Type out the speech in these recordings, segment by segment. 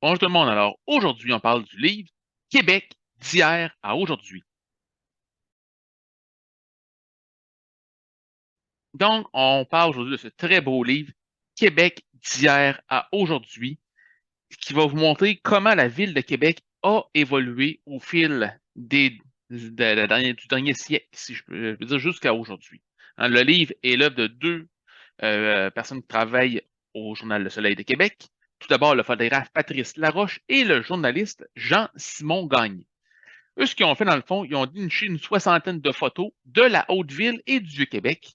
Bonjour tout le monde. Alors, aujourd'hui, on parle du livre Québec d'hier à aujourd'hui. Donc, on parle aujourd'hui de ce très beau livre Québec d'hier à aujourd'hui, qui va vous montrer comment la ville de Québec a évolué au fil du dernier siècle, si je peux dire, jusqu'à aujourd'hui. Hein, le livre est l'œuvre de deux personnes qui travaillent au Journal Le Soleil de Québec. Tout d'abord, le photographe Patrice Laroche et le journaliste Jean-Simon Gagné. Eux, ce qu'ils ont fait, dans le fond, ils ont déniché une soixantaine de photos de la Haute-Ville et du Vieux-Québec.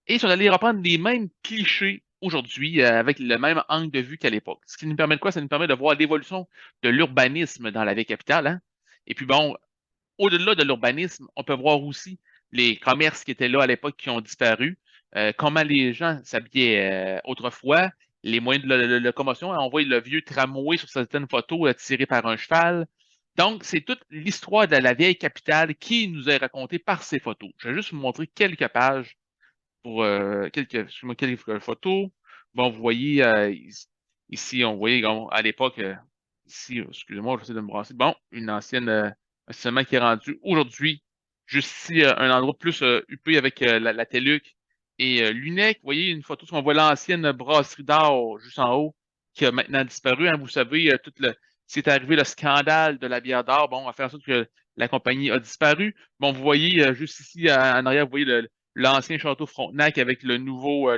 Et ils sont allés reprendre les mêmes clichés aujourd'hui avec le même angle de vue qu'à l'époque. Ce qui nous permet de quoi? Ça nous permet de voir l'évolution de l'urbanisme dans la ville capitale. Hein? Et puis bon, au-delà de l'urbanisme, on peut voir aussi les commerces qui étaient là à l'époque qui ont disparu, comment les gens s'habillaient autrefois, les moyens de locomotion. On voit le vieux tramway sur certaines photos tiré par un cheval. Donc, c'est toute l'histoire de la vieille capitale qui nous est racontée par ces photos. Je vais juste vous montrer quelques pages pour excusez-moi, quelques photos. Bon, vous voyez ici, on voyait à l'époque, ici, excusez-moi, j'essaie de me brasser. Bon, une ancienne un stationnement qui est rendu aujourd'hui, juste ici, un endroit plus huppé avec la Telluc et l'UNEC. Vous voyez une photo, on voit l'ancienne brasserie d'or juste en haut, qui a maintenant disparu. Hein. Vous savez, c'est arrivé le scandale de la bière d'or. Bon, on a fait en sorte que la compagnie a disparu. Bon, vous voyez juste ici en arrière, vous voyez l'ancien château Frontenac avec le nouveau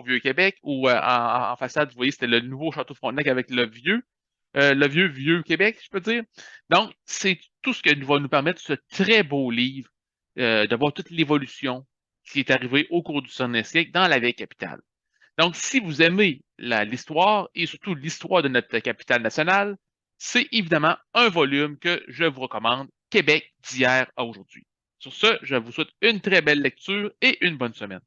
Vieux-Québec, ou en façade, vous voyez, c'était le nouveau château Frontenac avec le vieux Québec, je peux dire. Donc, c'est tout ce qui va nous permettre ce très beau livre, de voir toute l'évolution qui est arrivée au cours du 19e siècle dans la vieille capitale. Donc, si vous aimez l'histoire et surtout l'histoire de notre capitale nationale, c'est évidemment un volume que je vous recommande, Québec d'hier à aujourd'hui. Sur ce, je vous souhaite une très belle lecture et une bonne semaine.